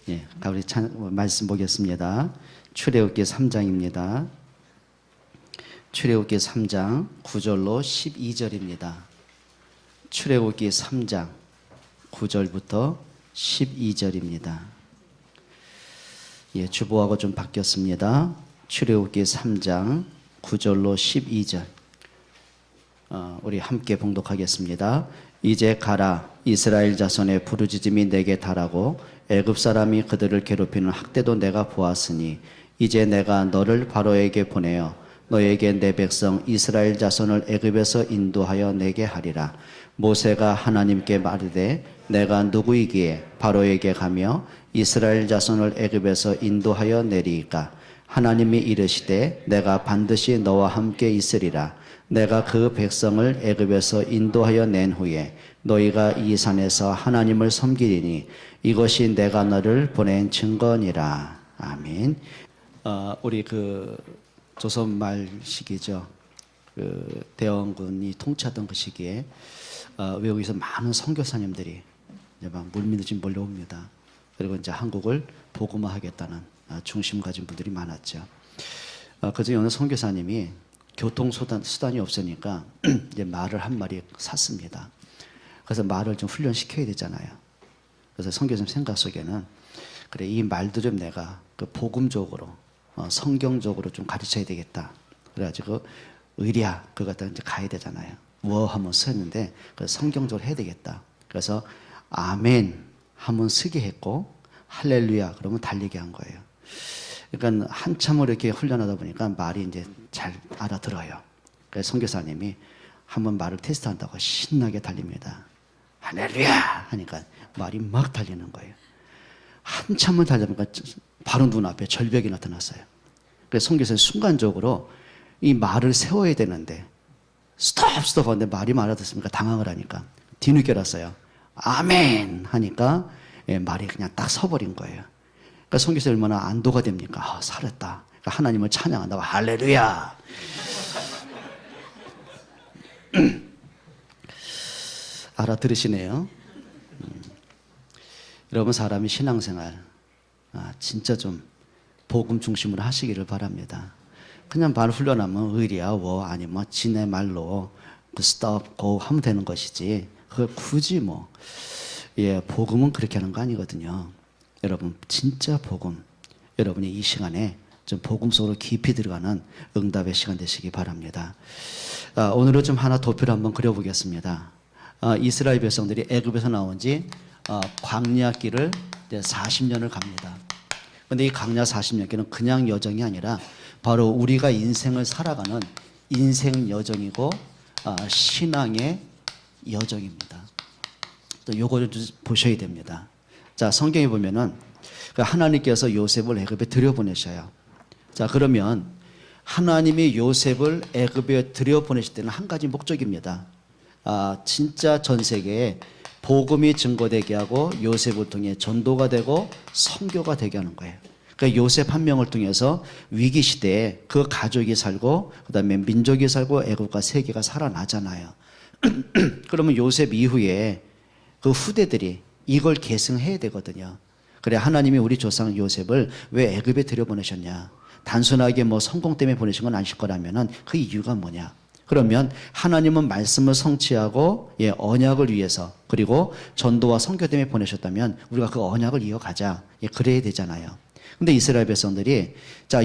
예, 우리 말씀 보겠습니다. 출애굽기 3장입니다. 출애굽기 3장 9절로 12절입니다. 출애굽기 3장 9절부터 12절입니다. 예, 주보하고 좀 바뀌었습니다. 출애굽기 3장 9절로 12절. 우리 함께 봉독하겠습니다. 이제 가라, 이스라엘 자손의 부르짖음이 내게 달하고 애굽 사람이 그들을 괴롭히는 학대도 내가 보았으니 이제 내가 너를 바로에게 보내어 너에게 내 백성 이스라엘 자손을 애굽에서 인도하여 내게 하리라. 모세가 하나님께 말하되 내가 누구이기에 바로에게 가며 이스라엘 자손을 애굽에서 인도하여 내리이까. 하나님이 이르시되 내가 반드시 너와 함께 있으리라. 내가 그 백성을 애굽에서 인도하여 낸 후에 너희가 이 산에서 하나님을 섬기리니 이것이 내가 너를 보낸 증거니라. 아멘. 우리 조선 말 시기죠. 대원군이 통치하던 그 시기에 외국에서 많은 선교사님들이 이제 막 물밀듯이 몰려옵니다. 그리고 이제 한국을 복음화하겠다는 중심 가진 분들이 많았죠. 그중에 어느 선교사님이 교통수단이 없으니까 이제 말을 한 마리 샀습니다. 그래서 말을 좀 훈련시켜야 되잖아요. 그래서 선교사님 생각 속에는 그래, 이 말도 좀 내가 복음적으로 성경적으로 좀 가르쳐야 되겠다. 그래가지고 의리야 그거 갖다 이제 가야 되잖아요. 워 하면 쓰였는데 그래서 성경적으로 해야 되겠다. 그래서 아멘 하면 쓰게 했고 할렐루야 그러면 달리게 한 거예요. 그러니까 한참을 이렇게 훈련하다 보니까 말이 이제 잘 알아들어요. 그래서 선교사님이 한번 말을 테스트한다고 신나게 달립니다. 할렐루야 하니까 말이 막 달리는 거예요. 한참을 달려보니까 바로 눈앞에 절벽이 나타났어요. 그래서 선교사님 순간적으로 이 말을 세워야 되는데 스톱 하는데 말이 알아듣습니까? 당황을 하니까 뒤늦게 알았어요. 아멘 하니까 말이 그냥 딱 서버린 거예요. 그러니까 선교사님 얼마나 안도가 됩니까? 살았다. 그러니까 하나님을 찬양한다고 할렐루야. 알아들으시네요. 여러분 사람이 신앙생활 진짜 좀 복음 중심으로 하시기를 바랍니다. 그냥 말 훈련하면 의리야 워 아니면 지네 말로 stop go 하면 되는 것이지 그걸 굳이 복음은 그렇게 하는 거 아니거든요. 여러분 진짜 복음 여러분이 이 시간에 좀 복음 속으로 깊이 들어가는 응답의 시간 되시기 바랍니다. 오늘은 좀 하나 도표를 한번 그려보겠습니다. 이스라엘 백성들이 애굽에서 나온 지 광야 길을 이제 40년을 갑니다. 그런데 이 광야 40년 길은 그냥 여정이 아니라 바로 우리가 인생을 살아가는 인생 여정이고 신앙의 여정입니다. 또 요거를 좀 보셔야 됩니다. 자, 성경에 보면은 하나님께서 요셉을 애굽에 들여보내셔요. 자, 그러면 하나님이 요셉을 애굽에 들여보내실 때는 한 가지 목적입니다. 진짜 전 세계에 복음이 증거되게 하고 요셉을 통해 전도가 되고 선교가 되게 하는 거예요. 그러니까 요셉 한 명을 통해서 위기 시대에 그 가족이 살고 그다음에 민족이 살고 애국과 세계가 살아나잖아요. 그러면 요셉 이후에 그 후대들이 이걸 계승해야 되거든요. 그래 하나님이 우리 조상 요셉을 왜 애굽에 들여보내셨냐? 단순하게 성공 때문에 보내신 건 아니실 거라면은 그 이유가 뭐냐? 그러면 하나님은 말씀을 성취하고 언약을 위해서 그리고 전도와 선교 때문에 보내셨다면 우리가 그 언약을 이어가자 그래야 되잖아요. 근데 이스라엘 백성들이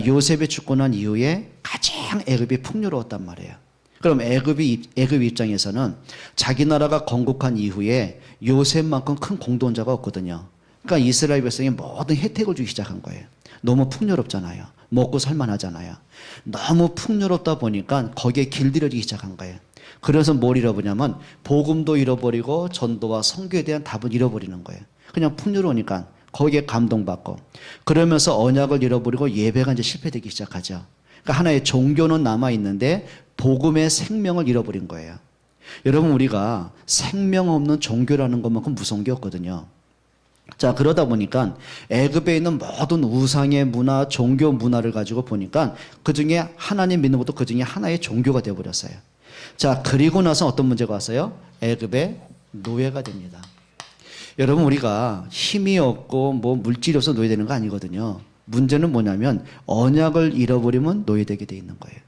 요셉이 죽고 난 이후에 가장 애굽이 풍요로웠단 말이에요. 그럼 애굽 입장에서는 자기 나라가 건국한 이후에 요셉만큼 큰 공동자가 없거든요. 그러니까 이스라엘 백성이 모든 혜택을 주기 시작한 거예요. 너무 풍요롭잖아요. 먹고 살만하잖아요. 너무 풍요롭다 보니까 거기에 길들여지기 시작한 거예요. 그래서 뭘 잃어버리냐면 복음도 잃어버리고 전도와 선교에 대한 답은 잃어버리는 거예요. 그냥 풍요로우니까 거기에 감동받고 그러면서 언약을 잃어버리고 예배가 이제 실패되기 시작하죠. 그러니까 하나의 종교는 남아있는데 복음의 생명을 잃어버린 거예요. 여러분 우리가 생명 없는 종교라는 것만큼 무서운 게 없거든요. 자, 그러다 보니까 애굽에 있는 모든 우상의 문화, 종교 문화를 가지고 보니까 그 중에 하나님 믿는 것도 그 중에 하나의 종교가 되어버렸어요. 자, 그리고 나서 어떤 문제가 왔어요? 애굽의 노예가 됩니다. 여러분, 우리가 힘이 없고 뭐 물질이 없어 노예되는 거 아니거든요. 문제는 뭐냐면 언약을 잃어버리면 노예되게 돼 있는 거예요.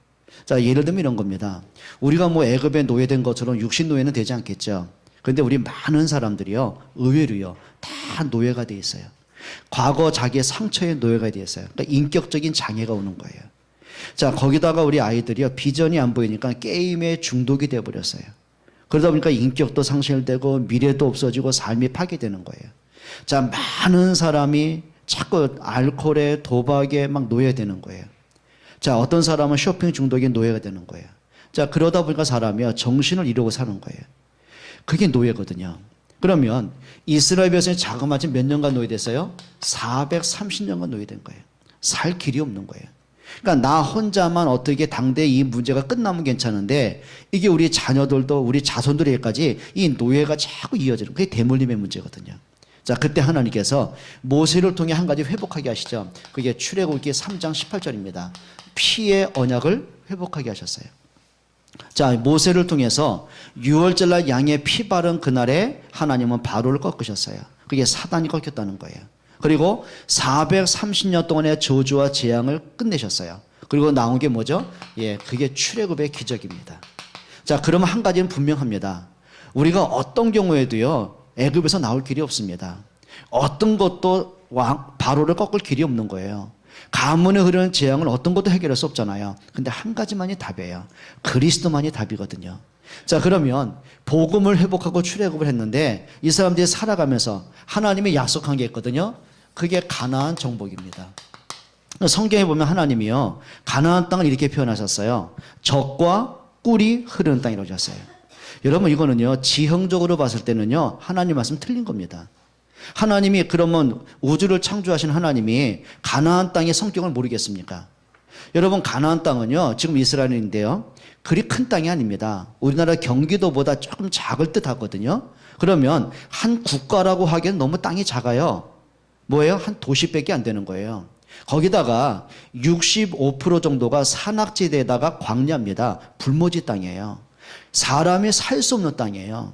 자, 예를 들면 이런 겁니다. 우리가 뭐 애굽에 노예된 것처럼 육신 노예는 되지 않겠죠. 그런데 우리 많은 사람들이요, 의외로요, 다 노예가 돼 있어요. 과거 자기의 상처에 노예가 돼 있어요. 그러니까 인격적인 장애가 오는 거예요. 자, 거기다가 우리 아이들이요, 비전이 안 보이니까 게임에 중독이 돼 버렸어요. 그러다 보니까 인격도 상실되고 미래도 없어지고 삶이 파괴되는 거예요. 자, 많은 사람이 자꾸 알코올에 도박에 막 노예되는 거예요. 자, 어떤 사람은 쇼핑 중독에 노예가 되는 거예요. 자, 그러다 보니까 사람이요, 정신을 잃고 사는 거예요. 그게 노예거든요. 그러면 이스라엘 백성이 자그마치 몇 년간 노예됐어요? 430년간 노예된 거예요. 살 길이 없는 거예요. 그러니까 나 혼자만 어떻게 당대 이 문제가 끝나면 괜찮은데 이게 우리 자녀들도 우리 자손들에게까지 이 노예가 자꾸 이어지는, 그게 대물림의 문제거든요. 자, 그때 하나님께서 모세를 통해 한 가지 회복하게 하시죠. 그게 출애굽기 3장 18절입니다. 피의 언약을 회복하게 하셨어요. 자, 모세를 통해서 6월절 날 양의 피 바른 그날에 하나님은 바로를 꺾으셨어요. 그게 사단이 꺾였다는 거예요. 그리고 430년 동안의 저주와 재앙을 끝내셨어요. 그리고 나온 게 뭐죠? 예, 그게 출애굽의 기적입니다. 자, 그러면 한 가지는 분명합니다. 우리가 어떤 경우에도요, 애굽에서 나올 길이 없습니다. 어떤 것도 바로를 꺾을 길이 없는 거예요. 가문에 흐르는 재앙을 어떤 것도 해결할 수 없잖아요. 근데 한 가지만이 답이에요. 그리스도만이 답이거든요. 자, 그러면 복음을 회복하고 출애굽을 했는데 이 사람들이 살아가면서 하나님이 약속한 게 있거든요. 그게 가나안 정복입니다. 성경에 보면 하나님이요, 가나안 땅을 이렇게 표현하셨어요. 젖과 꿀이 흐르는 땅이라고 하셨어요. 여러분, 이거는요, 지형적으로 봤을 때는요, 하나님 말씀 틀린 겁니다. 하나님이 그러면 우주를 창조하신 하나님이 가나안 땅의 성격을 모르겠습니까? 여러분, 가나안 땅은요, 지금 이스라엘인데요, 그리 큰 땅이 아닙니다. 우리나라 경기도보다 조금 작을 듯 하거든요. 그러면 한 국가라고 하기엔 너무 땅이 작아요. 뭐예요? 한 도시밖에 안 되는 거예요. 거기다가 65% 정도가 산악지대에다가 광야입니다. 불모지 땅이에요. 사람이 살 수 없는 땅이에요.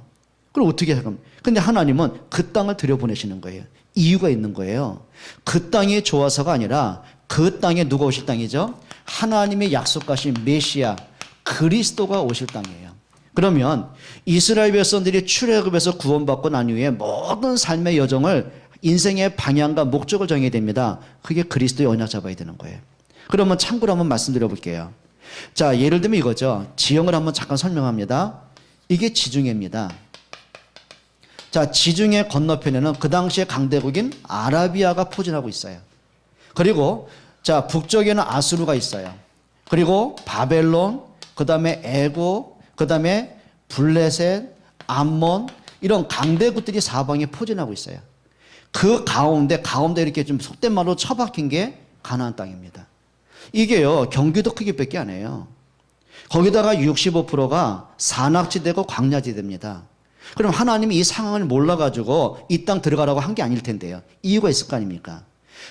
그럼 어떻게 해요? 근데 하나님은 그 땅을 들여보내시는 거예요. 이유가 있는 거예요. 그 땅이 좋아서가 아니라 그 땅에 누가 오실 땅이죠? 하나님의 약속하신 메시아 그리스도가 오실 땅이에요. 그러면 이스라엘 백성들이 출애굽에서 구원받고 난 이후에 모든 삶의 여정을, 인생의 방향과 목적을 정해야 됩니다. 그게 그리스도의 언약 잡아야 되는 거예요. 그러면 참고로 한번 말씀드려 볼게요. 자, 예를 들면 이거죠. 지형을 한번 잠깐 설명합니다. 이게 지중해입니다. 자, 지중해 건너편에는 그 당시에 강대국인 아라비아가 포진하고 있어요. 그리고 자, 북쪽에는 아수르가 있어요. 그리고 바벨론, 그 다음에 애국, 그 다음에 블레셋, 암몬, 이런 강대국들이 사방에 포진하고 있어요. 그 가운데 이렇게 좀 속된 말로 처박힌 게 가나안 땅입니다. 이게요, 경기도 크기밖에 안 해요. 거기다가 65%가 산악지대고 광야지대입니다. 그럼 하나님이 이 상황을 몰라가지고 이 땅 들어가라고 한 게 아닐 텐데요. 이유가 있을 거 아닙니까?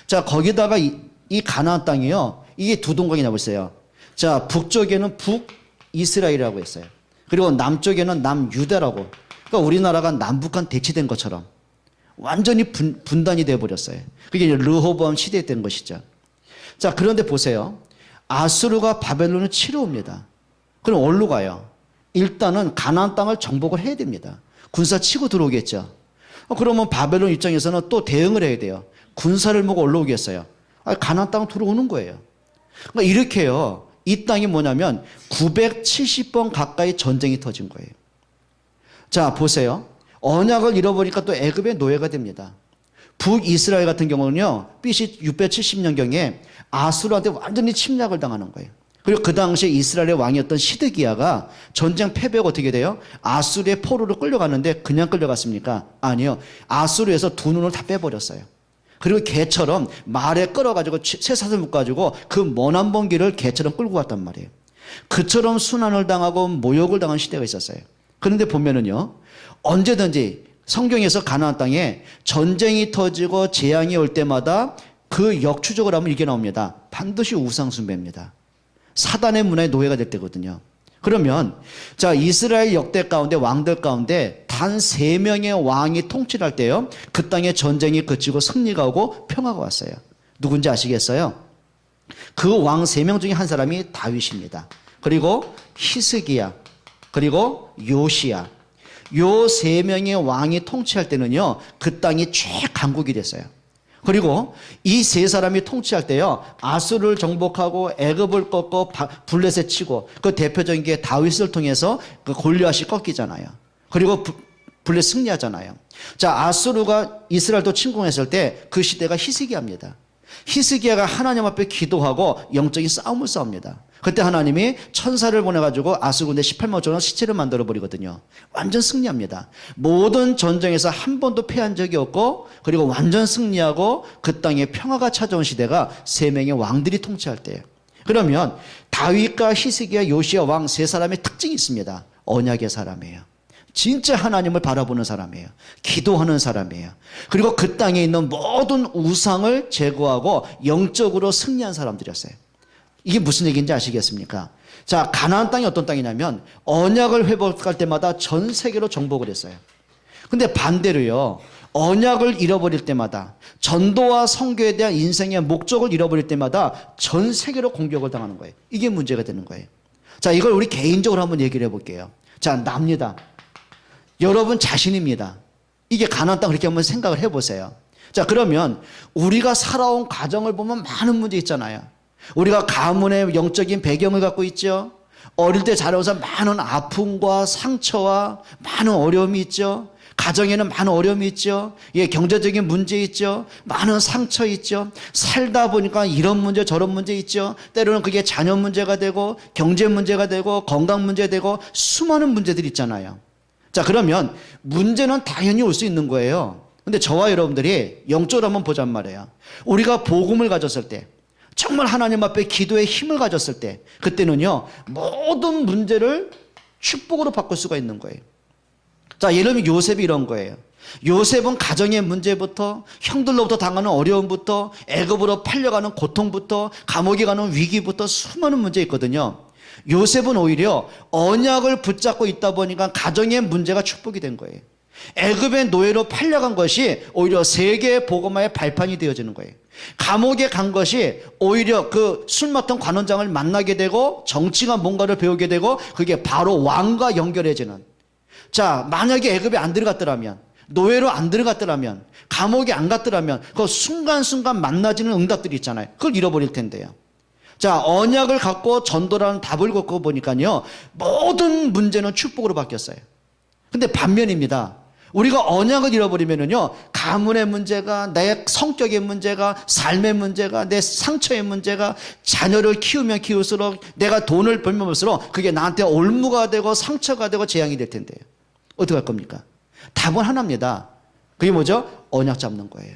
자, 거기다가 이 가나안 땅이요, 이게 두 동강이 나와있어요. 자, 북쪽에는 북이스라엘이라고 했어요. 그리고 남쪽에는 남유다라고. 그러니까 우리나라가 남북한 대치된 것처럼 완전히 분단이 되어버렸어요. 그게 이제 르호보암 시대에 된 것이죠. 자, 그런데 보세요. 아수르가 바벨론을 치러 옵니다. 그럼 어디로 가요? 일단은 가나안 땅을 정복을 해야 됩니다. 군사 치고 들어오겠죠. 그러면 바벨론 입장에서는 또 대응을 해야 돼요. 군사를 모고 올라오겠어요. 가나안 땅 들어오는 거예요. 그러니까 이렇게요, 이 땅이 뭐냐면 970번 가까이 전쟁이 터진 거예요. 자, 보세요. 언약을 잃어버리니까 또 애굽의 노예가 됩니다. 북이스라엘 같은 경우는요, BC 670년경에 아수르한테 완전히 침략을 당하는 거예요. 그리고 그 당시에 이스라엘의 왕이었던 시드기야가 전쟁 패배가 어떻게 돼요? 아수르의 포로로 끌려갔는데 그냥 끌려갔습니까? 아니요. 아수르에서 두 눈을 다 빼버렸어요. 그리고 개처럼 말에 끌어가지고 쇠사슬 묶어가지고 그 먼 먼 길을 개처럼 끌고 갔단 말이에요. 그처럼 순환을 당하고 모욕을 당한 시대가 있었어요. 그런데 보면은요, 언제든지 성경에서 가나안 땅에 전쟁이 터지고 재앙이 올 때마다 그 역추적을 하면 이게 나옵니다. 반드시 우상 숭배입니다. 사단의 문화의 노예가 될 때거든요. 그러면 자, 이스라엘 역대 가운데 왕들 가운데 단 3명의 왕이 통치할 때요, 그 땅에 전쟁이 그치고 승리가 오고 평화가 왔어요. 누군지 아시겠어요? 그 왕 3명 중에 한 사람이 다윗입니다. 그리고 히스기야, 그리고 요시야. 요 3명의 왕이 통치할 때는요, 그 땅이 최강국이 됐어요. 그리고 이 3사람이 통치할 때요, 아수르를 정복하고 애굽을 꺾고 블레셋 치고, 그 대표적인 게 다윗을 통해서 그 골리앗이 꺾이잖아요. 그리고 블레셋 승리하잖아요. 자, 아수르가 이스라엘도 침공했을 때 그 시대가 히스기야입니다. 히스기야가 하나님 앞에 기도하고 영적인 싸움을 싸웁니다. 그때 하나님이 천사를 보내가지고 아수르 군대 18만 5천 원 시체를 만들어 버리거든요. 완전 승리합니다. 모든 전쟁에서 한 번도 패한 적이 없고, 그리고 완전 승리하고 그 땅에 평화가 찾아온 시대가 3명의 왕들이 통치할 때예요. 그러면 다윗과 히스기야, 요시야 왕 3사람의 특징이 있습니다. 언약의 사람이에요. 진짜 하나님을 바라보는 사람이에요. 기도하는 사람이에요. 그리고 그 땅에 있는 모든 우상을 제거하고 영적으로 승리한 사람들이었어요. 이게 무슨 얘기인지 아시겠습니까? 자, 가나안 땅이 어떤 땅이냐면 언약을 회복할 때마다 전 세계로 정복을 했어요. 근데 반대로요, 언약을 잃어버릴 때마다, 전도와 선교에 대한 인생의 목적을 잃어버릴 때마다 전 세계로 공격을 당하는 거예요. 이게 문제가 되는 거예요. 자, 이걸 우리 개인적으로 한번 얘기를 해볼게요. 자, 납니다. 여러분 자신입니다. 이게 가나안 땅, 그렇게 한번 생각을 해보세요. 자, 그러면 우리가 살아온 가정을 보면 많은 문제 있잖아요. 우리가 가문의 영적인 배경을 갖고 있죠. 어릴 때 자라면서 많은 아픔과 상처와 많은 어려움이 있죠. 가정에는 많은 어려움이 있죠. 예, 경제적인 문제 있죠. 많은 상처 있죠. 살다 보니까 이런 문제 저런 문제 있죠. 때로는 그게 자녀 문제가 되고 경제 문제가 되고 건강 문제 되고 수많은 문제들이 있잖아요. 자, 그러면 문제는 당연히 올 수 있는 거예요. 근데 저와 여러분들이 영적으로 한번 보잔 말이에요. 우리가 복음을 가졌을 때, 정말 하나님 앞에 기도의 힘을 가졌을 때, 그때는요, 모든 문제를 축복으로 바꿀 수가 있는 거예요. 자, 예를 들면 요셉이 이런 거예요. 요셉은 가정의 문제부터, 형들로부터 당하는 어려움부터, 애굽으로 팔려가는 고통부터, 감옥에 가는 위기부터 수많은 문제 있거든요. 요셉은 오히려 언약을 붙잡고 있다 보니까 가정의 문제가 축복이 된 거예요. 애굽의 노예로 팔려간 것이 오히려 세계의 복음화의 발판이 되어지는 거예요. 감옥에 간 것이 오히려 그 술 맡은 관원장을 만나게 되고 정치가 뭔가를 배우게 되고 그게 바로 왕과 연결해지는. 자, 만약에 애굽에 안 들어갔더라면, 노예로 안 들어갔더라면, 감옥에 안 갔더라면 그 순간순간 만나지는 응답들이 있잖아요. 그걸 잃어버릴 텐데요. 자, 언약을 갖고 전도라는 답을 갖고 보니까요, 모든 문제는 축복으로 바뀌었어요. 근데 반면입니다. 우리가 언약을 잃어버리면은요, 가문의 문제가, 내 성격의 문제가, 삶의 문제가, 내 상처의 문제가, 자녀를 키우면 키울수록, 내가 돈을 벌면 벌수록 그게 나한테 올무가 되고 상처가 되고 재앙이 될 텐데요. 어떻게 할 겁니까? 답은 하나입니다. 그게 뭐죠? 언약 잡는 거예요.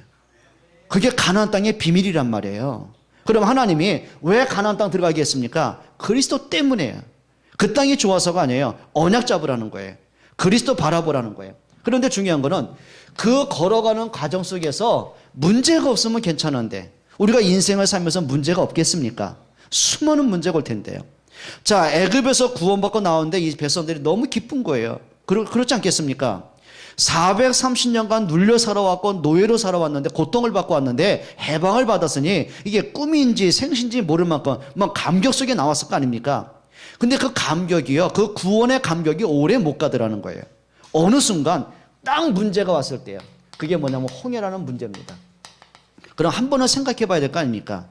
그게 가나안 땅의 비밀이란 말이에요. 그럼 하나님이 왜 가나안 땅 들어가게 했습니까? 그리스도 때문이에요. 그 땅이 좋아서가 아니에요. 언약 잡으라는 거예요. 그리스도 바라보라는 거예요. 그런데 중요한 거는 그 걸어가는 과정 속에서 문제가 없으면 괜찮은데 우리가 인생을 살면서 문제가 없겠습니까? 수많은 문제가 올 텐데요. 자, 애굽에서 구원받고 나오는데 이 백성들이 너무 기쁜 거예요. 그렇지 않겠습니까? 430년간 눌려 살아왔고 노예로 살아왔는데 고통을 받고 왔는데 해방을 받았으니 이게 꿈인지 생신지 모를 만큼 막 감격 속에 나왔을 거 아닙니까? 근데 그 감격이요, 그 구원의 감격이 오래 못 가더라는 거예요. 어느 순간 딱 문제가 왔을 때요. 그게 뭐냐면 홍해라는 문제입니다. 그럼 한 번은 생각해 봐야 될 거 아닙니까?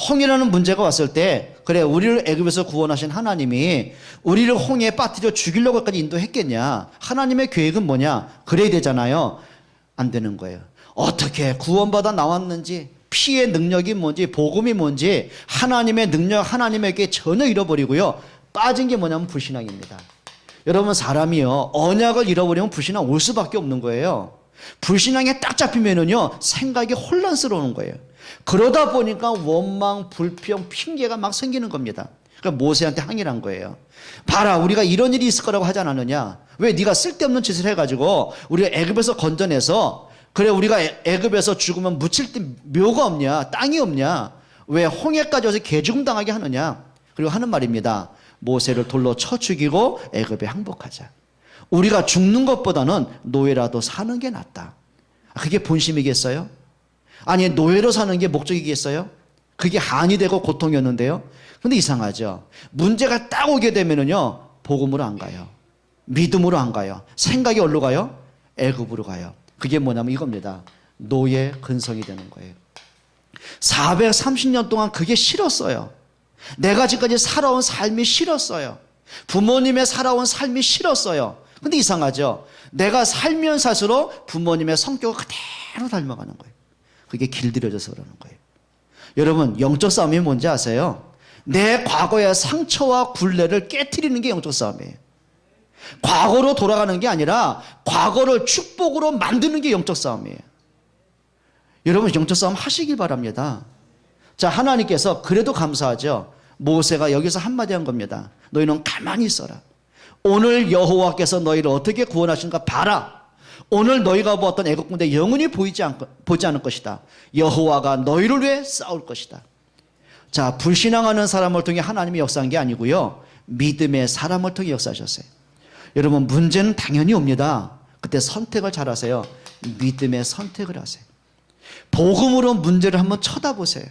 홍해라는 문제가 왔을 때, 그래, 우리를 애굽에서 구원하신 하나님이 우리를 홍해에 빠뜨려 죽이려고까지 인도했겠냐? 하나님의 계획은 뭐냐? 그래야 되잖아요. 안 되는 거예요. 어떻게 구원받아 나왔는지, 피의 능력이 뭔지, 복음이 뭔지, 하나님의 능력, 하나님에게 전혀 잃어버리고요. 빠진 게 뭐냐면 불신앙입니다. 여러분, 사람이요, 언약을 잃어버리면 불신앙 올 수밖에 없는 거예요. 불신앙에 딱 잡히면은요, 생각이 혼란스러운 거예요. 그러다 보니까 원망, 불평, 핑계가 막 생기는 겁니다. 그러니까 모세한테 항의를 한 거예요. 봐라, 우리가 이런 일이 있을 거라고 하지 않았느냐? 왜 네가 쓸데없는 짓을 해가지고 우리가 애굽에서 건져내서, 그래, 우리가 애굽에서 죽으면 묻힐 때 묘가 없냐? 땅이 없냐? 왜 홍해까지 와서 개죽음 당하게 하느냐? 그리고 하는 말입니다. 모세를 돌로 쳐 죽이고 애굽에 항복하자. 우리가 죽는 것보다는 노예라도 사는 게 낫다. 그게 본심이겠어요? 아니, 노예로 사는 게 목적이겠어요? 그게 한이 되고 고통이었는데요. 근데 이상하죠. 문제가 딱 오게 되면은요, 복음으로 안 가요. 믿음으로 안 가요. 생각이 어디로 가요? 애굽으로 가요. 그게 뭐냐면 이겁니다. 노예 근성이 되는 거예요. 430년 동안 그게 싫었어요. 내가 지금까지 살아온 삶이 싫었어요. 부모님의 살아온 삶이 싫었어요. 근데 이상하죠. 내가 살면 살수록 부모님의 성격을 그대로 닮아가는 거예요. 그게 길들여져서 그러는 거예요. 여러분, 영적 싸움이 뭔지 아세요? 내 과거의 상처와 굴레를 깨트리는 게 영적 싸움이에요. 과거로 돌아가는 게 아니라 과거를 축복으로 만드는 게 영적 싸움이에요. 여러분, 영적 싸움 하시길 바랍니다. 자, 하나님께서 그래도 감사하죠. 모세가 여기서 한마디 한 겁니다. 너희는 가만히 있어라. 오늘 여호와께서 너희를 어떻게 구원하신가 봐라. 오늘 너희가 보았던 애국 군대 영원히 보지 않을 것이다. 여호와가 너희를 위해 싸울 것이다. 자, 불신앙하는 사람을 통해 하나님이 역사한 게 아니고요, 믿음의 사람을 통해 역사하셨어요. 여러분, 문제는 당연히 옵니다. 그때 선택을 잘 하세요. 믿음의 선택을 하세요. 복음으로 문제를 한번 쳐다보세요.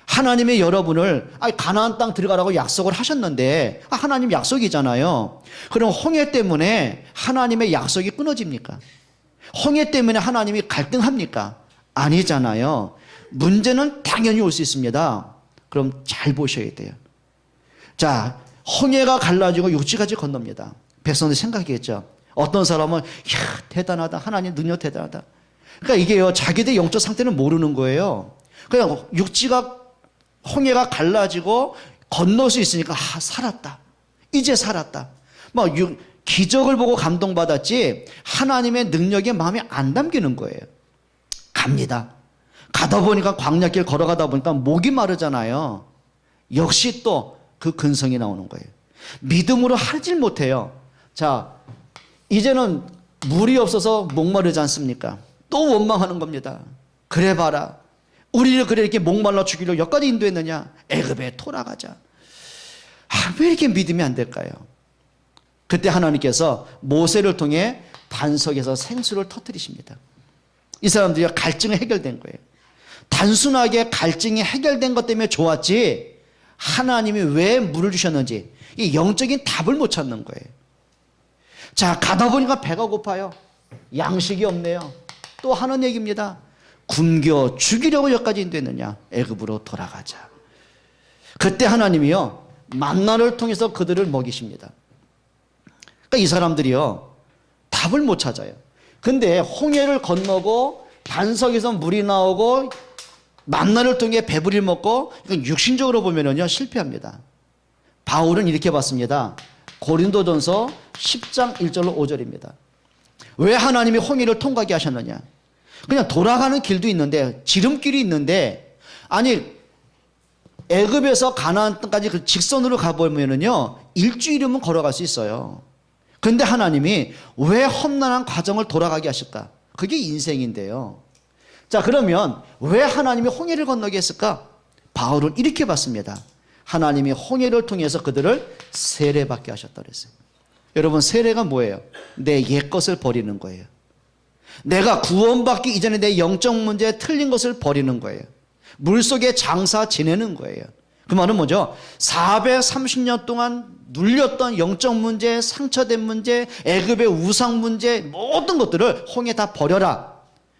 하나님의 여러분을 가나안 땅 들어가라고 약속을 하셨는데, 하나님 약속이잖아요. 그럼 홍해 때문에 하나님의 약속이 끊어집니까? 홍해 때문에 하나님이 갈등합니까? 아니잖아요. 문제는 당연히 올 수 있습니다. 그럼 잘 보셔야 돼요. 자, 홍해가 갈라지고 육지까지 건넙니다. 백성들 생각했죠. 어떤 사람은 야, 대단하다. 하나님 능력 대단하다. 그러니까 이게요, 자기들 영적 상태는 모르는 거예요. 그냥 육지가 홍해가 갈라지고 건널 수 있으니까 살았다. 이제 살았다. 기적을 보고 감동받았지 하나님의 능력에 마음에 안 담기는 거예요. 갑니다. 가다 보니까 광야길 걸어가다 보니까 목이 마르잖아요. 역시 또 그 근성이 나오는 거예요. 믿음으로 하질 못해요. 자, 이제는 물이 없어서 목마르지 않습니까? 또 원망하는 겁니다. 그래 봐라. 우리를 그래 이렇게 목말라 죽이려 여기까지 인도했느냐? 애굽에 돌아가자. 왜 이렇게 믿음이 안 될까요? 그때 하나님께서 모세를 통해 반석에서 생수를 터뜨리십니다. 이 사람들이 갈증이 해결된 거예요. 단순하게 갈증이 해결된 것 때문에 좋았지, 하나님이 왜 물을 주셨는지 이 영적인 답을 못 찾는 거예요. 자, 가다 보니까 배가 고파요. 양식이 없네요. 또 하는 얘기입니다. 굶겨 죽이려고 여기까지 인도했느냐? 애굽으로 돌아가자. 그때 하나님이요, 만나를 통해서 그들을 먹이십니다. 그러니까 이 사람들이요, 답을 못 찾아요. 근데 홍해를 건너고 반석에서 물이 나오고 만나를 통해 배부리를 먹고, 육신적으로 보면은요, 실패합니다. 바울은 이렇게 봤습니다. 고린도전서 10장 1절로 5절입니다. 왜 하나님이 홍해를 통과하게 하셨느냐? 그냥 돌아가는 길도 있는데, 지름길이 있는데, 아니 애굽에서 가나안 땅까지 그 직선으로 가보면은요, 일주일이면 걸어갈 수 있어요. 그런데 하나님이 왜 험난한 과정을 돌아가게 하실까? 그게 인생인데요. 자, 그러면 왜 하나님이 홍해를 건너게 했을까? 바울은 이렇게 봤습니다. 하나님이 홍해를 통해서 그들을 세례받게 하셨다 그랬어요. 여러분, 세례가 뭐예요? 내 옛것을 버리는 거예요. 내가 구원받기 이전에 내 영적 문제에 틀린 것을 버리는 거예요. 물속에 장사 지내는 거예요. 그 말은 뭐죠? 430년 동안 눌렸던 영적 문제, 상처된 문제, 애굽의 우상 문제, 모든 것들을 홍해 다 버려라.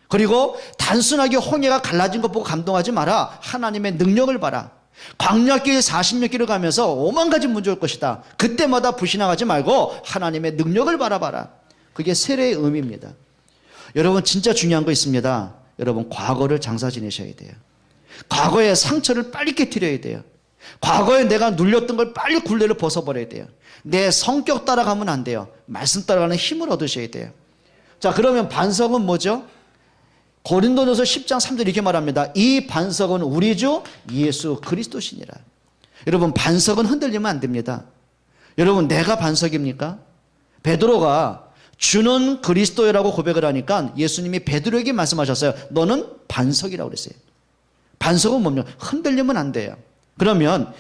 그리고 단순하게 홍해가 갈라진 것 보고 감동하지 마라. 하나님의 능력을 봐라. 광야길 40몇 길을 가면서 5만 가지 문제 올 것이다. 그때마다 불신앙하지 말고 하나님의 능력을 바라봐라. 그게 세례의 의미입니다. 여러분, 진짜 중요한 거 있습니다. 여러분, 과거를 장사 지내셔야 돼요. 과거의 상처를 빨리 깨트려야 돼요. 과거에 내가 눌렸던 걸 빨리 굴레를 벗어버려야 돼요. 내 성격 따라가면 안 돼요. 말씀 따라가는 힘을 얻으셔야 돼요. 자, 그러면 반석은 뭐죠? 고린도전서 10장 3절 이렇게 말합니다. 이 반석은 우리 주 예수 그리스도시니라. 여러분, 반석은 흔들리면 안 됩니다. 여러분, 내가 반석입니까? 베드로가 주는 그리스도라고 고백을 하니까 예수님이 베드로에게 말씀하셨어요. 너는 반석이라고 그랬어요. 반석은 뭡니까? 흔들리면 안 돼요. 그러면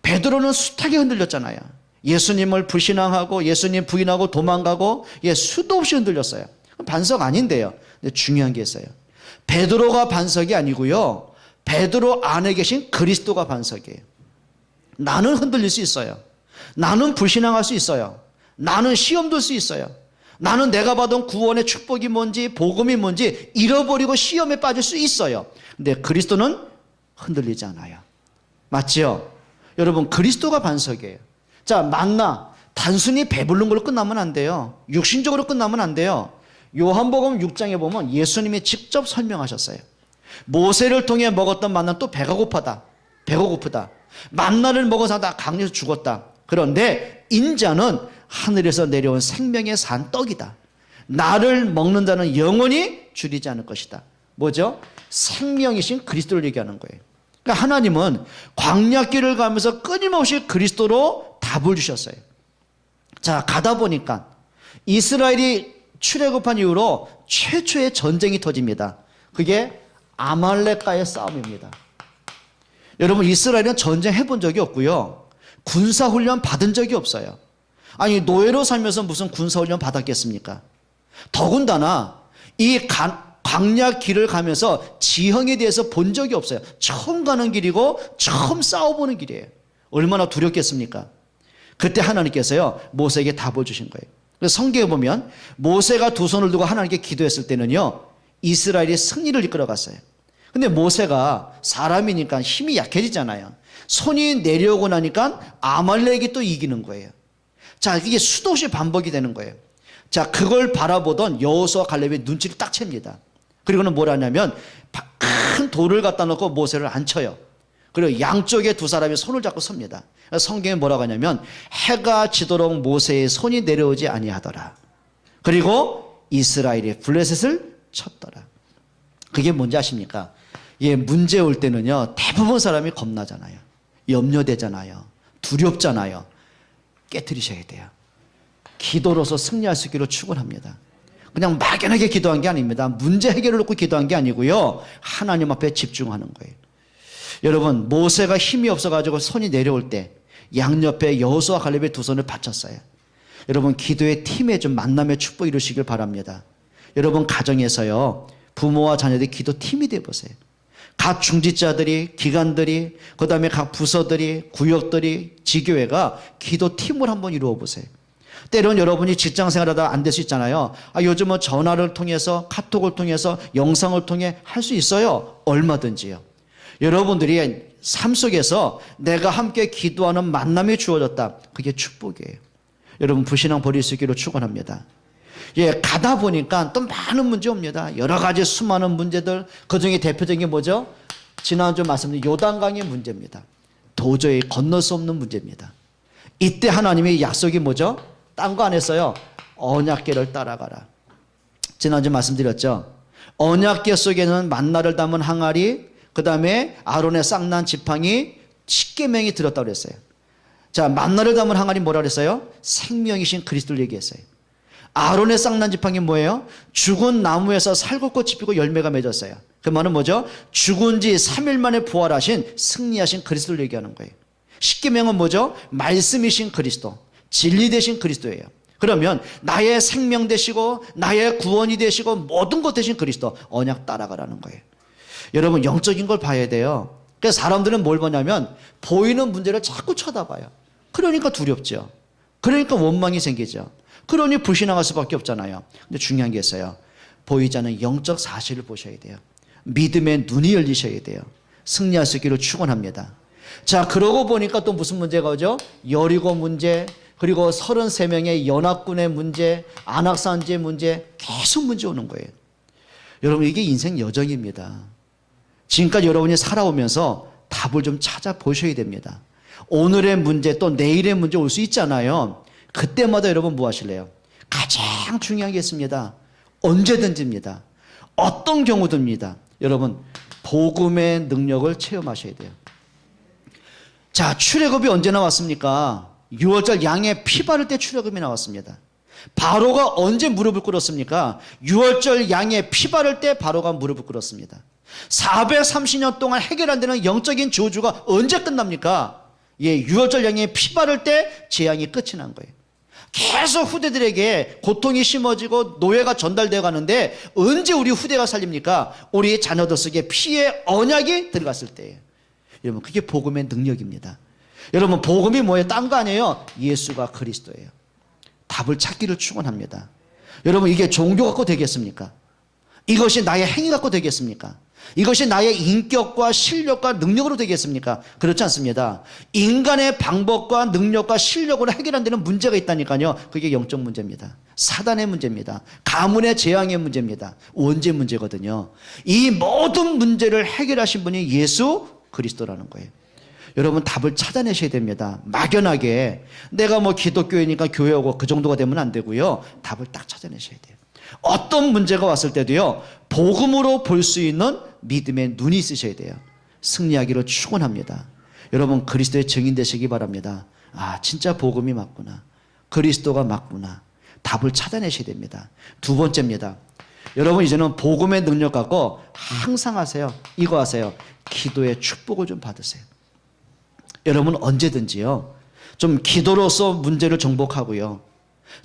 베드로는 숱하게 흔들렸잖아요. 예수님을 불신앙하고 예수님 부인하고 도망가고 수도 없이 흔들렸어요. 반석 아닌데요. 근데 중요한 게 있어요. 베드로가 반석이 아니고요. 베드로 안에 계신 그리스도가 반석이에요. 나는 흔들릴 수 있어요. 나는 불신앙할 수 있어요. 나는 시험 들 수 있어요. 나는 내가 받은 구원의 축복이 뭔지 복음이 뭔지 잃어버리고 시험에 빠질 수 있어요. 근데 그리스도는 흔들리지 않아요. 맞죠? 여러분, 그리스도가 반석이에요. 자, 만나 단순히 배부른 걸로 끝나면 안 돼요. 육신적으로 끝나면 안 돼요. 요한복음 6장에 보면 예수님이 직접 설명하셨어요. 모세를 통해 먹었던 만나는 또 배가 고프다. 만나를 먹어서 다 강에서 죽었다. 그런데 인자는 하늘에서 내려온 생명의 산 떡이다. 나를 먹는 자는 영원히 줄이지 않을 것이다. 뭐죠? 생명이신 그리스도를 얘기하는 거예요. 그러니까 하나님은 광야길을 가면서 끊임없이 그리스도로 답을 주셨어요. 자, 가다 보니까 이스라엘이 출애굽한 이후로 최초의 전쟁이 터집니다. 그게 아말렉과의 싸움입니다. 여러분, 이스라엘은 전쟁 해본 적이 없고요. 군사훈련 받은 적이 없어요. 아니, 노예로 살면서 무슨 군사훈련 받았겠습니까? 더군다나 이 광야 길을 가면서 지형에 대해서 본 적이 없어요. 처음 가는 길이고 처음 싸워보는 길이에요. 얼마나 두렵겠습니까? 그때 하나님께서요, 모세에게 답을 주신 거예요. 그래서 성경에 보면 모세가 두 손을 두고 하나님께 기도했을 때는요, 이스라엘이 승리를 이끌어갔어요. 근데 모세가 사람이니까 힘이 약해지잖아요. 손이 내려오고 나니까 아말렉이 또 이기는 거예요. 자, 이게 수도 없이 반복이 되는 거예요. 자, 그걸 바라보던 여호수아 칼렙이 눈치를 딱 챕니다. 그리고는 뭘 하냐면 큰 돌을 갖다 놓고 모세를 앉혀요. 그리고 양쪽에 두 사람이 손을 잡고 섭니다. 성경에 뭐라고 하냐면 해가 지도록 모세의 손이 내려오지 아니하더라. 그리고 이스라엘이 블레셋을 쳤더라. 그게 뭔지 아십니까? 예, 문제 올 때는요, 대부분 사람이 겁나잖아요. 염려되잖아요. 두렵잖아요. 깨트리셔야 돼요. 기도로서 승리할 수 있기로 축원합니다. 그냥 막연하게 기도한 게 아닙니다. 문제 해결을 놓고 기도한 게 아니고요, 하나님 앞에 집중하는 거예요. 여러분, 모세가 힘이 없어가지고 손이 내려올 때 양옆에 여호수아 갈렙의 두 손을 받쳤어요. 여러분, 기도의 팀에 좀 만남의 축복 이루시길 바랍니다. 여러분, 가정에서요, 부모와 자녀들이 기도 팀이 되어보세요. 각 중직자들이, 기관들이, 그 다음에 각 부서들이, 구역들이, 지교회가 기도 팀을 한번 이루어 보세요. 때로는 여러분이 직장 생활하다 안 될 수 있잖아요. 요즘은 전화를 통해서, 카톡을 통해서, 영상을 통해 할 수 있어요. 얼마든지요. 여러분들이 삶 속에서 내가 함께 기도하는 만남이 주어졌다. 그게 축복이에요. 여러분, 불신앙 버릴 수 있기로 축원합니다. 예, 가다 보니까 또 많은 문제 옵니다. 여러 가지 수많은 문제들, 그 중에 대표적인 게 뭐죠? 지난주 말씀드린 요단강의 문제입니다. 도저히 건널 수 없는 문제입니다. 이때 하나님의 약속이 뭐죠? 딴 거 안 했어요. 언약궤를 따라가라. 지난주 말씀드렸죠. 언약궤 속에는 만나를 담은 항아리, 그 다음에 아론의 쌍난 지팡이, 십계명이 들었다고 그랬어요. 자, 만나를 담은 항아리 뭐라 그랬어요? 생명이신 그리스도를 얘기했어요. 아론의 쌍난 지팡이 뭐예요? 죽은 나무에서 살구꽃 피고 열매가 맺었어요. 그 말은 뭐죠? 죽은 지 3일 만에 부활하신 승리하신 그리스도를 얘기하는 거예요. 십계명은 뭐죠? 말씀이신 그리스도, 진리 되신 그리스도예요. 그러면 나의 생명 되시고 나의 구원이 되시고 모든 것 되신 그리스도, 언약 따라가라는 거예요. 여러분, 영적인 걸 봐야 돼요. 그래서 사람들은 뭘 보냐면 보이는 문제를 자꾸 쳐다봐요. 그러니까 두렵죠. 그러니까 원망이 생기죠. 그러니 불신앙할 수밖에 없잖아요. 근데 중요한 게 있어요. 보이지 않는 영적 사실을 보셔야 돼요. 믿음의 눈이 열리셔야 돼요. 승리할 수 있기를 축원합니다. 자, 그러고 보니까 또 무슨 문제가 오죠? 여리고 문제, 그리고 33명의 연합군의 문제, 안악산지의 문제, 계속 문제 오는 거예요. 여러분, 이게 인생 여정입니다. 지금까지 여러분이 살아오면서 답을 좀 찾아보셔야 됩니다. 오늘의 문제 또 내일의 문제 올 수 있잖아요. 그때마다 여러분 뭐 하실래요? 가장 중요한 게 있습니다. 언제든지입니다. 어떤 경우든입니다. 여러분, 복음의 능력을 체험하셔야 돼요. 자, 출애굽이 언제 나왔습니까? 6월절 양의 피 바를 때 출애굽이 나왔습니다. 바로가 언제 무릎을 꿇었습니까? 6월절 양의 피 바를 때 바로가 무릎을 꿇었습니다. 430년 동안 해결 안 되는 영적인 저주가 언제 끝납니까? 유월절 양이 피 바를 때 재앙이 끝이 난 거예요. 계속 후대들에게 고통이 심어지고 노예가 전달되어 가는데 언제 우리 후대가 살립니까? 우리 자녀들 속에 피의 언약이 들어갔을 때예요. 여러분, 그게 복음의 능력입니다. 여러분, 복음이 뭐예요? 딴 거 아니에요. 예수가 그리스도예요. 답을 찾기를 축원합니다. 여러분, 이게 종교 갖고 되겠습니까? 이것이 나의 행위 갖고 되겠습니까? 이것이 나의 인격과 실력과 능력으로 되겠습니까? 그렇지 않습니다. 인간의 방법과 능력과 실력으로 해결 안 되는 문제가 있다니까요. 그게 영적 문제입니다. 사단의 문제입니다. 가문의 재앙의 문제입니다. 원죄 문제거든요. 이 모든 문제를 해결하신 분이 예수 그리스도라는 거예요. 여러분, 답을 찾아내셔야 됩니다. 막연하게 내가 뭐 기독교이니까 교회 오고 그 정도가 되면 안 되고요. 답을 딱 찾아내셔야 돼요. 어떤 문제가 왔을 때도요, 복음으로 볼 수 있는 믿음의 눈이 있으셔야 돼요. 승리하기로 축원합니다. 여러분, 그리스도의 증인 되시기 바랍니다. 아, 진짜 복음이 맞구나. 그리스도가 맞구나. 답을 찾아내셔야 됩니다. 두 번째입니다. 여러분, 이제는 복음의 능력 갖고 항상 하세요. 이거 하세요. 기도의 축복을 좀 받으세요. 여러분, 언제든지요, 좀 기도로서 문제를 정복하고요,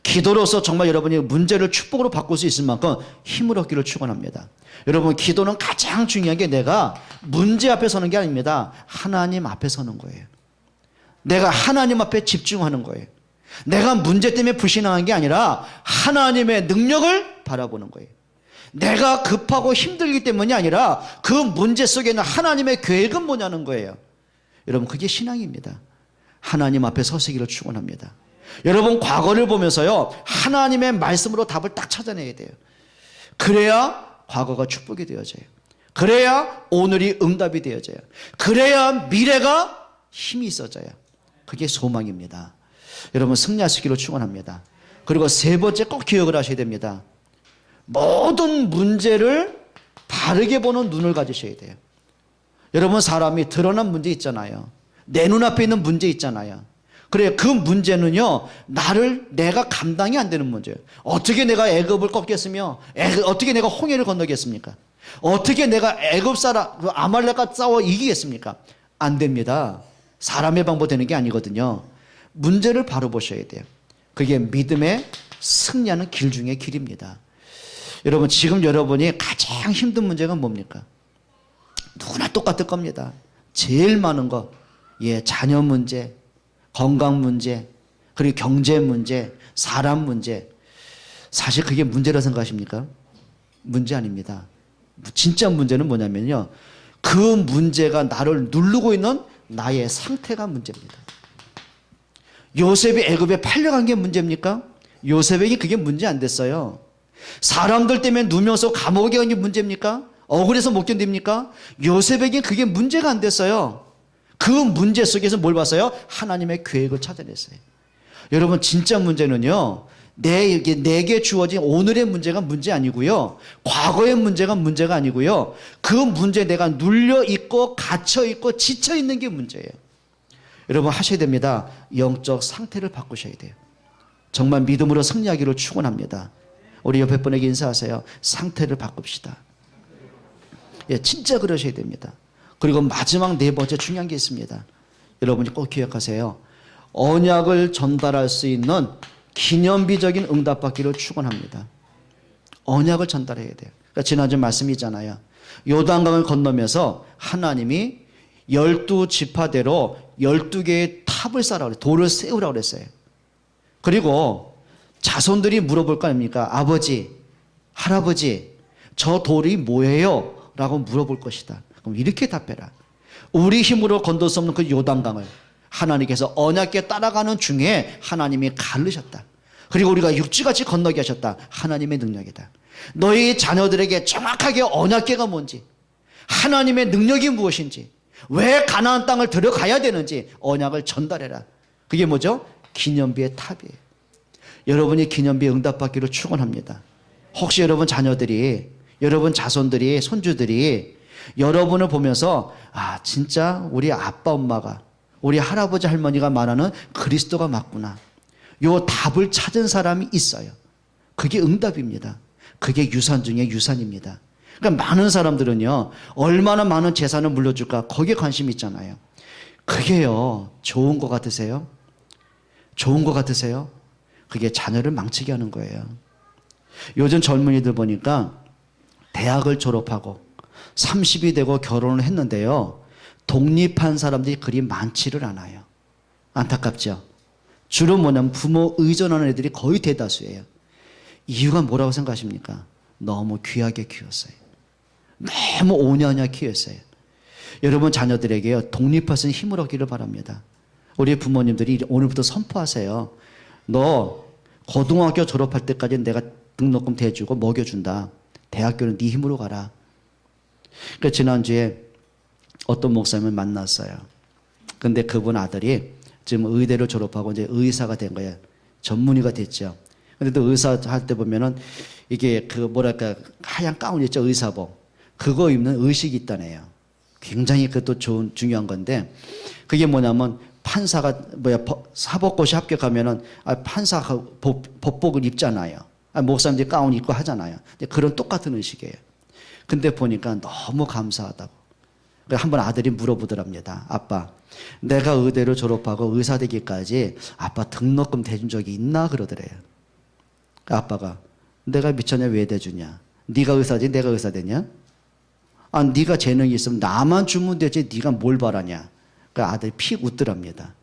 기도로서 정말 여러분이 문제를 축복으로 바꿀 수 있을 만큼 힘을 얻기를 축원합니다. 여러분, 기도는 가장 중요한 게 내가 문제 앞에 서는 게 아닙니다. 하나님 앞에 서는 거예요. 내가 하나님 앞에 집중하는 거예요. 내가 문제 때문에 불신앙한 게 아니라 하나님의 능력을 바라보는 거예요. 내가 급하고 힘들기 때문이 아니라 그 문제 속에 있는 하나님의 계획은 뭐냐는 거예요. 여러분, 그게 신앙입니다. 하나님 앞에 서시기를 축원합니다. 여러분, 과거를 보면서요, 하나님의 말씀으로 답을 딱 찾아내야 돼요. 그래야 과거가 축복이 되어져요. 그래야 오늘이 응답이 되어져요. 그래야 미래가 힘이 있어져요. 그게 소망입니다. 여러분, 승리하시기로 축원합니다. 그리고 세 번째 꼭 기억을 하셔야 됩니다. 모든 문제를 바르게 보는 눈을 가지셔야 돼요. 여러분, 사람이 드러난 문제 있잖아요. 내 눈앞에 있는 문제 있잖아요. 그래, 그 문제는요, 내가 감당이 안 되는 문제예요. 어떻게 내가 애굽을 꺾겠으며, 어떻게 내가 홍해를 건너겠습니까? 어떻게 내가 애굽 사람, 아말렉과 싸워 이기겠습니까? 안 됩니다. 사람의 방법 되는 게 아니거든요. 문제를 바로 보셔야 돼요. 그게 믿음의 승리하는 길 중에 길입니다. 여러분, 지금 여러분이 가장 힘든 문제가 뭡니까? 누구나 똑같을 겁니다. 제일 많은 거, 자녀 문제, 건강 문제, 그리고 경제 문제, 사람 문제. 사실 그게 문제라 생각하십니까? 문제 아닙니다. 진짜 문제는 뭐냐면요, 그 문제가 나를 누르고 있는 나의 상태가 문제입니다. 요셉이 애굽에 팔려간 게 문제입니까? 요셉에게 그게 문제 안 됐어요. 사람들 때문에 누명서 감옥에 간 게 문제입니까? 억울해서 못 견딥니까? 요셉에게 그게 문제가 안 됐어요. 그 문제 속에서 뭘 봤어요? 하나님의 계획을 찾아냈어요. 여러분, 진짜 문제는요, 내게 주어진 오늘의 문제가 문제 아니고요, 과거의 문제가 문제가 아니고요, 그 문제에 내가 눌려있고 갇혀있고 지쳐있는 게 문제예요. 여러분, 하셔야 됩니다. 영적 상태를 바꾸셔야 돼요. 정말 믿음으로 승리하기를 축원합니다. 우리 옆에 분에게 인사하세요. 상태를 바꿉시다. 진짜 그러셔야 됩니다. 그리고 마지막 네 번째 중요한 게 있습니다. 여러분이 꼭 기억하세요. 언약을 전달할 수 있는 기념비적인 응답받기를 축원합니다. 언약을 전달해야 돼요. 그러니까 지난주 말씀이잖아요. 요단강을 건너면서 하나님이 12지파대로 12개의 탑을 쌓으라고 그랬어요. 돌을 세우라고 그랬어요. 그리고 자손들이 물어볼 거 아닙니까? 아버지, 할아버지, 저 돌이 뭐예요? 라고 물어볼 것이다. 그럼 이렇게 답해라. 우리 힘으로 건널 수 없는 그 요단강을 하나님께서 언약궤 따라가는 중에 하나님이 가르셨다. 그리고 우리가 육지같이 건너게 하셨다. 하나님의 능력이다. 너희 자녀들에게 정확하게 언약궤가 뭔지, 하나님의 능력이 무엇인지, 왜 가나안 땅을 들어가야 되는지 언약을 전달해라. 그게 뭐죠? 기념비의 탑이에요. 여러분이 기념비에 응답받기를 축원합니다. 혹시 여러분 자녀들이, 여러분 자손들이, 손주들이 여러분을 보면서 아, 진짜 우리 아빠 엄마가, 우리 할아버지 할머니가 말하는 그리스도가 맞구나, 요 답을 찾은 사람이 있어요. 그게 응답입니다. 그게 유산 중에 유산입니다. 그러니까 많은 사람들은요, 얼마나 많은 재산을 물려줄까, 거기에 관심이 있잖아요. 그게요, 좋은 것 같으세요? 좋은 것 같으세요? 그게 자녀를 망치게 하는 거예요. 요즘 젊은이들 보니까 대학을 졸업하고 30이 되고 결혼을 했는데요, 독립한 사람들이 그리 많지를 않아요. 안타깝죠? 주로 뭐냐면 부모 의존하는 애들이 거의 대다수예요. 이유가 뭐라고 생각하십니까? 너무 귀하게 키웠어요. 너무 오냐오냐 키웠어요. 여러분 자녀들에게요, 독립할 수 있는 힘을 얻기를 바랍니다. 우리 부모님들이 오늘부터 선포하세요. 너 고등학교 졸업할 때까지 내가 등록금 대주고 먹여준다. 대학교는 네 힘으로 가라. 그러니까 지난주에 어떤 목사님을 만났어요. 근데 그분 아들이 지금 의대를 졸업하고 이제 의사가 된 거예요. 전문의가 됐죠. 근데 또 의사 할 때 보면은 이게 그 뭐랄까 하얀 가운 있죠, 의사복. 그거 입는 의식이 있다네요. 굉장히 그것도 좋은 중요한 건데, 그게 뭐냐면 판사가 사법고시 합격하면은 판사 법복을 입잖아요. 목사님들이 가운 입고 하잖아요. 그런 똑같은 의식이에요. 근데 보니까 너무 감사하다고. 한번 아들이 물어보더랍니다. 아빠, 내가 의대를 졸업하고 의사 되기까지 아빠 등록금 대준 적이 있나? 그러더래요. 아빠가, 내가 미쳤냐? 왜 대주냐? 네가 의사지 내가 의사 되냐? 네가 재능이 있으면 나만 주면 되지 네가 뭘 바라냐? 아들이 픽 웃더랍니다.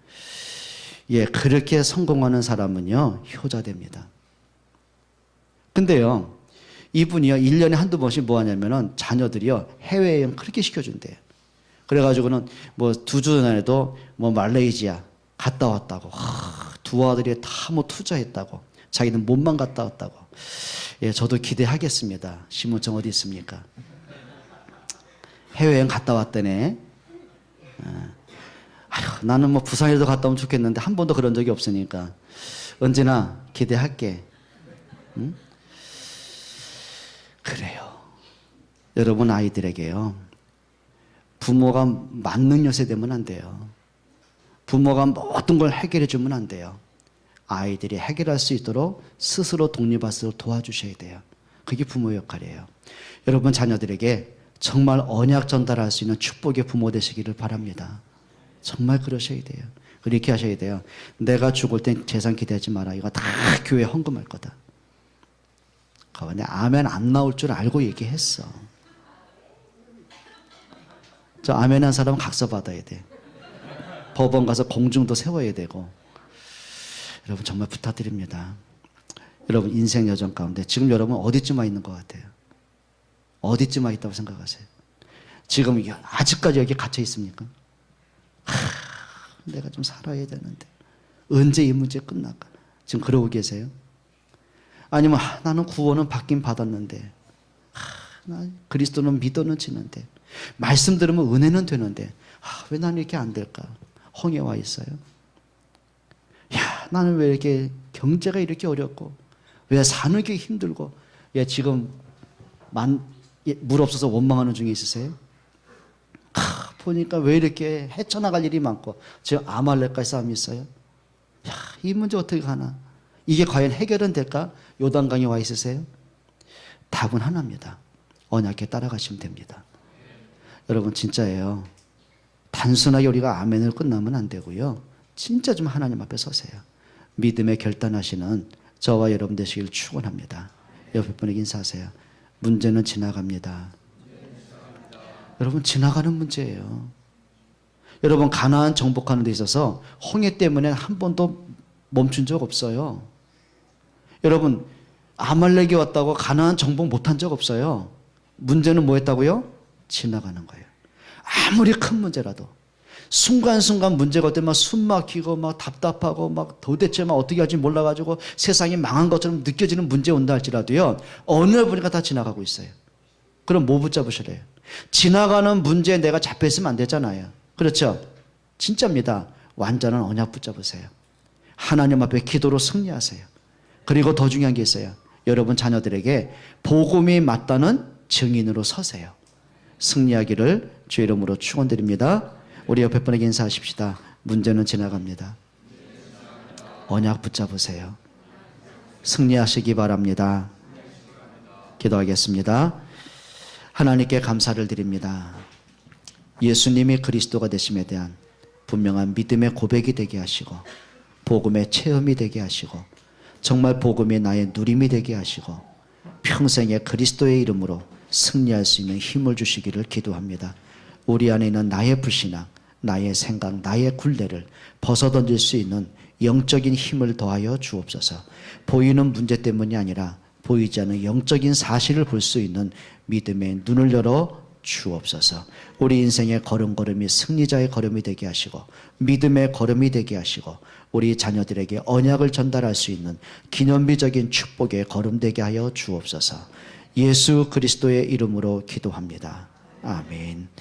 예, 그렇게 성공하는 사람은요, 효자 됩니다. 근데요, 이분이요, 1년에 한두 번씩 뭐 하냐면은 자녀들이요, 해외여행 그렇게 시켜준대요. 그래가지고는 뭐 2주 전에도 뭐 말레이시아 갔다 왔다고. 두 아들이 다 뭐 투자했다고. 자기는 몸만 갔다 왔다고. 예, 저도 기대하겠습니다. 신분증 어디 있습니까? 해외여행 갔다 왔다네. 아휴, 나는 뭐 부산에도 갔다 오면 좋겠는데 한 번도 그런 적이 없으니까 언제나 기대할게. 응? 그래요. 여러분 아이들에게요, 부모가 만능 여세 되면 안 돼요. 부모가 모든 걸 해결해 주면 안 돼요. 아이들이 해결할 수 있도록 스스로 독립할 수 있도록 도와주셔야 돼요. 그게 부모의 역할이에요. 여러분 자녀들에게 정말 언약 전달할 수 있는 축복의 부모 되시기를 바랍니다. 정말 그러셔야 돼요. 그렇게 하셔야 돼요. 내가 죽을 땐 재산 기대하지 마라. 이거 다 교회 헌금할 거다. 그런데 아멘 안 나올 줄 알고 얘기했어. 저 아멘 한 사람은 각서 받아야 돼. 법원 가서 공증도 세워야 되고. 여러분 정말 부탁드립니다. 여러분 인생 여정 가운데 지금 여러분 어디쯤 와 있는 것 같아요? 어디쯤 와 있다고 생각하세요? 지금 아직까지 여기 갇혀 있습니까? 내가 좀 살아야 되는데 언제 이 문제 끝날까? 지금 그러고 계세요? 아니면 나는 구원은 받긴 받았는데 나 그리스도는 믿어는 지는데 말씀 들으면 은혜는 되는데 왜 나는 이렇게 안 될까? 홍해 와 있어요. 야, 나는 왜 이렇게 경제가 이렇게 어렵고 왜 사는 게 힘들고 지금 물 없어서 원망하는 중에 있으세요? 보니까 왜 이렇게 헤쳐나갈 일이 많고 지금 아말렉과의 싸움이 있어요? 야, 이 문제 어떻게 가나? 이게 과연 해결은 될까? 요단강에 와 있으세요? 답은 하나입니다. 언약에 따라가시면 됩니다. 여러분 진짜예요. 단순하게 우리가 아멘을 끝나면 안 되고요. 진짜 좀 하나님 앞에 서세요. 믿음에 결단하시는 저와 여러분 되시길 축원합니다. 옆에 분에게 인사하세요. 문제는 지나갑니다. 여러분 지나가는 문제예요. 여러분 가나안 정복하는 데 있어서 홍해 때문에 한 번도 멈춘 적 없어요. 여러분 아말렉이 왔다고 가나안 정복 못한 적 없어요. 문제는 뭐 했다고요? 지나가는 거예요. 아무리 큰 문제라도 순간순간 문제가 되면 숨 막히고 막 답답하고 막 도대체 막 어떻게 할지 몰라가지고 세상이 망한 것처럼 느껴지는 문제 온다 할지라도요, 어느 날 보니까 다 지나가고 있어요. 그럼 뭐 붙잡으시래요? 지나가는 문제에 내가 잡혀있으면 안 되잖아요. 그렇죠? 진짜입니다. 완전한 언약 붙잡으세요. 하나님 앞에 기도로 승리하세요. 그리고 더 중요한 게 있어요. 여러분 자녀들에게 복음이 맞다는 증인으로 서세요. 승리하기를 주의 이름으로 축원드립니다. 우리 옆에 분에게 인사하십시다. 문제는 지나갑니다. 언약 붙잡으세요. 승리하시기 바랍니다. 기도하겠습니다. 하나님께 감사를 드립니다. 예수님이 그리스도가 되심에 대한 분명한 믿음의 고백이 되게 하시고 복음의 체험이 되게 하시고 정말 복음이 나의 누림이 되게 하시고 평생에 그리스도의 이름으로 승리할 수 있는 힘을 주시기를 기도합니다. 우리 안에 있는 나의 불신앙, 나의 생각, 나의 굴레를 벗어던질 수 있는 영적인 힘을 더하여 주옵소서. 보이는 문제 때문이 아니라 보이지 않는 영적인 사실을 볼 수 있는 믿음의 눈을 열어 주옵소서. 우리 인생의 걸음걸음이 승리자의 걸음이 되게 하시고 믿음의 걸음이 되게 하시고 우리 자녀들에게 언약을 전달할 수 있는 기념비적인 축복의 걸음 되게 하여 주옵소서. 예수 그리스도의 이름으로 기도합니다. 아멘.